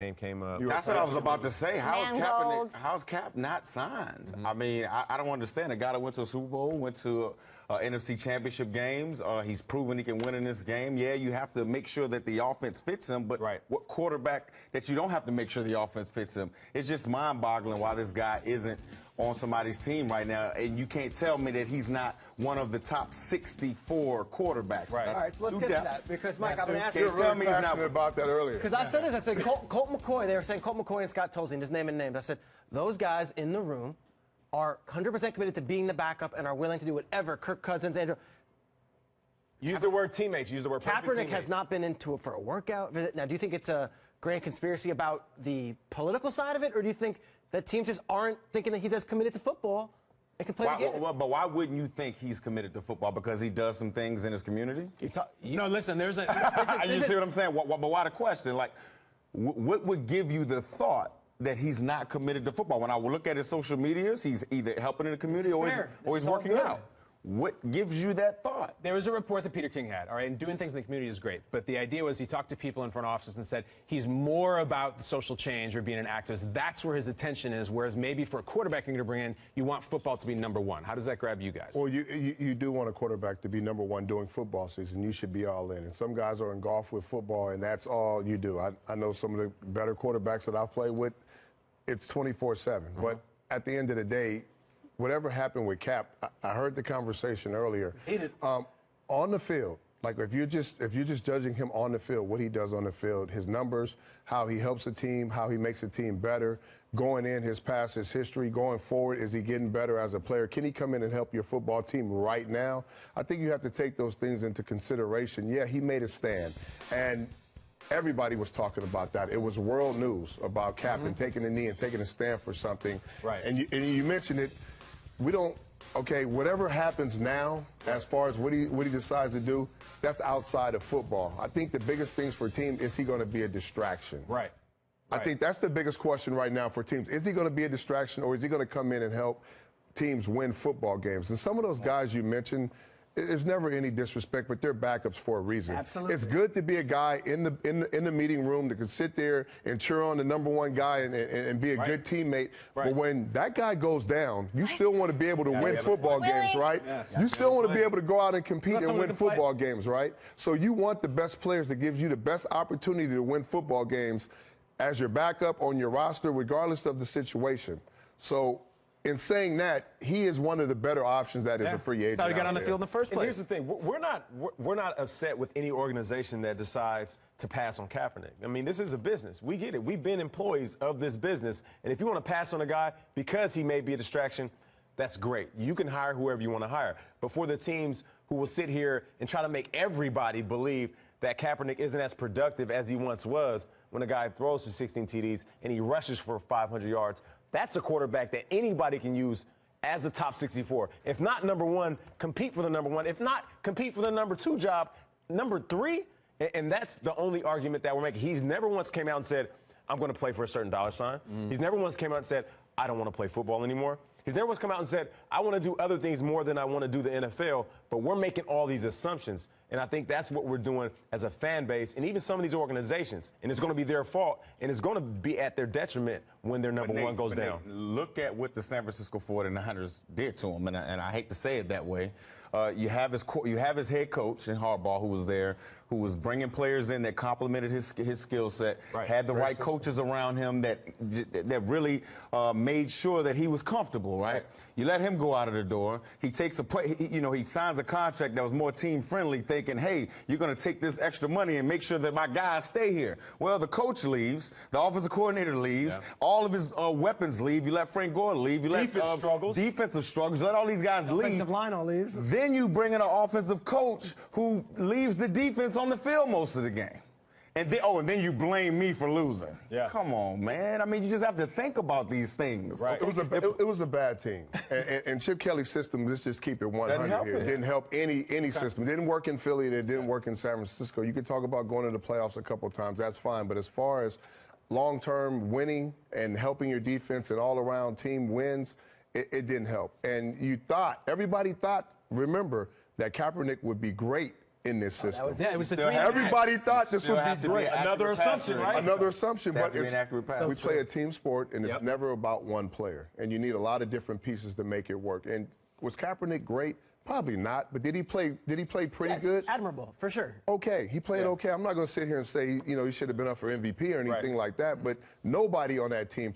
name came up. That's what I was about to say. How's Cap not signed? Mm-hmm. I mean, I don't understand. A guy that went to a Super Bowl, went to NFC Championship games. He's proven he can win in this game. Yeah, you have to make sure that the offense fits him, but what quarterback that you don't have to make sure the offense fits him? It's just mind-boggling why this guy isn't on somebody's team right now, and you can't tell me that he's not one of the top 64 quarterbacks. Right. All right, so let's get to that, because, Mike, I'm going to ask you. You're really passionate about that earlier. Because I said this, I said Colt McCoy, they were saying Colt McCoy and Scott Tolzien, just naming names. I said, those guys in the room are 100% committed to being the backup and are willing to do whatever. Kirk Cousins, Andrew. Use the word teammates. Use the word perfect Kaepernick teammates. has not been into it for a workout visit. Now, do you think it's a grand conspiracy about the political side of it, or do you think that teams just aren't thinking that he's as committed to football and can play the game? But why wouldn't you think he's committed to football? Because he does some things in his community? No, listen, there's a... You see what I'm saying? But why the question? Like, what would give you the thought that he's not committed to football? When I look at his social medias, he's either helping in the community or he's working out. What gives you that thought? There was a report that Peter King had, all right, and doing things in the community is great, but the idea was he talked to people in front offices and said he's more about the social change or being an activist. That's where his attention is, whereas maybe for a quarterback you're going to bring in, you want football to be number one. How does that grab you guys? Well, you do want a quarterback to be number one during football season. You should be all in. And some guys are engulfed with football, and that's all you do. I know some of the better quarterbacks that I've played with, it's 24/7. But at the end of the day, whatever happened with Cap, I heard the conversation earlier. On the field, like if you're just judging him on the field, what he does on the field, his numbers, how he helps a team, how he makes a team better, going in, his past, his history, going forward, is he getting better as a player? Can he come in and help your football team right now? I think you have to take those things into consideration. Yeah, he made a stand, and everybody was talking about that. It was world news about Cap and taking a knee and taking a stand for something. Right. And you mentioned it. We don't, okay, whatever happens now as far as what he decides to do, that's outside of football. I think the biggest things for a team, is he going to be a distraction? Right. I think that's the biggest question right now for teams. Is he going to be a distraction, or is he going to come in and help teams win football games? And some of those guys you mentioned, there's never any disrespect, but they're backups for a reason. Absolutely. It's good to be a guy in the meeting room that can sit there and cheer on the number one guy and be a good teammate. But when that guy goes down, you still want to be able to win football games, right? Yes. You still want to be able to go out and compete and win football games, right? So you want the best players that gives you the best opportunity to win football games as your backup on your roster, regardless of the situation. So in saying that, he is one of the better options that is a free agent. That's how he got on the field in the first place. And here's the thing: we're not upset with any organization that decides to pass on Kaepernick. I mean, this is a business. We get it. We've been employees of this business, and if you want to pass on a guy because he may be a distraction, that's great. You can hire whoever you want to hire. But for the teams who will sit here and try to make everybody believe that Kaepernick isn't as productive as he once was, when a guy throws for 16 TDs and he rushes for 500 yards, that's a quarterback that anybody can use as a top 64. If not number one, compete for the number one. If not, compete for the number two job. Number three, and that's the only argument that we're making. He's never once came out and said, I'm going to play for a certain dollar sign. He's never once came out and said, I don't want to play football anymore. He's never once come out and said, I want to do other things more than I want to do the NFL, but we're making all these assumptions. And I think that's what we're doing as a fan base and even some of these organizations. And it's going to be their fault, and it's going to be at their detriment when their number one goes down. Look at what the San Francisco 49ers did to him, and I hate to say it that way. You have his head coach in Harbaugh, who was there, who was bringing players in that complemented his skill set, had the right coaches around him that really made sure that he was comfortable, right? You let him go out of the door. He takes he signs a contract that was more team friendly, thinking, hey, you're going to take this extra money and make sure that my guys stay here. Well, the coach leaves, the offensive coordinator leaves, all of his weapons leave. You let Frank Gore leave. You let defensive struggles. You let all these guys leave. Offensive line all leaves. Then you bring in an offensive coach who leaves the defense on the field most of the game. And then you blame me for losing. Yeah. Come on, man. I mean, you just have to think about these things. Right. It was a bad team. And Chip Kelly's system, let's just keep it 100 here. It didn't help any system. It didn't work in Philly. It didn't work in San Francisco. You could talk about going to the playoffs a couple of times. That's fine. But as far as long-term winning and helping your defense and all-around team wins, it didn't help. And everybody thought, remember, that Kaepernick would be great in this system. Yeah, it was the Still three. have- Everybody thought You this still would have be to great. an accurate Another assumption, passer. right? Another assumption, Have but to be an accurate passer. we play a team sport, and it's Yep. never about one player. And you need a lot of different pieces to make it work. And was Kaepernick great? Probably not. But did he play pretty Yes, good? admirable, for sure. Okay, he played okay. I'm not going to sit here and say, he should have been up for MVP or anything like that. But nobody on that team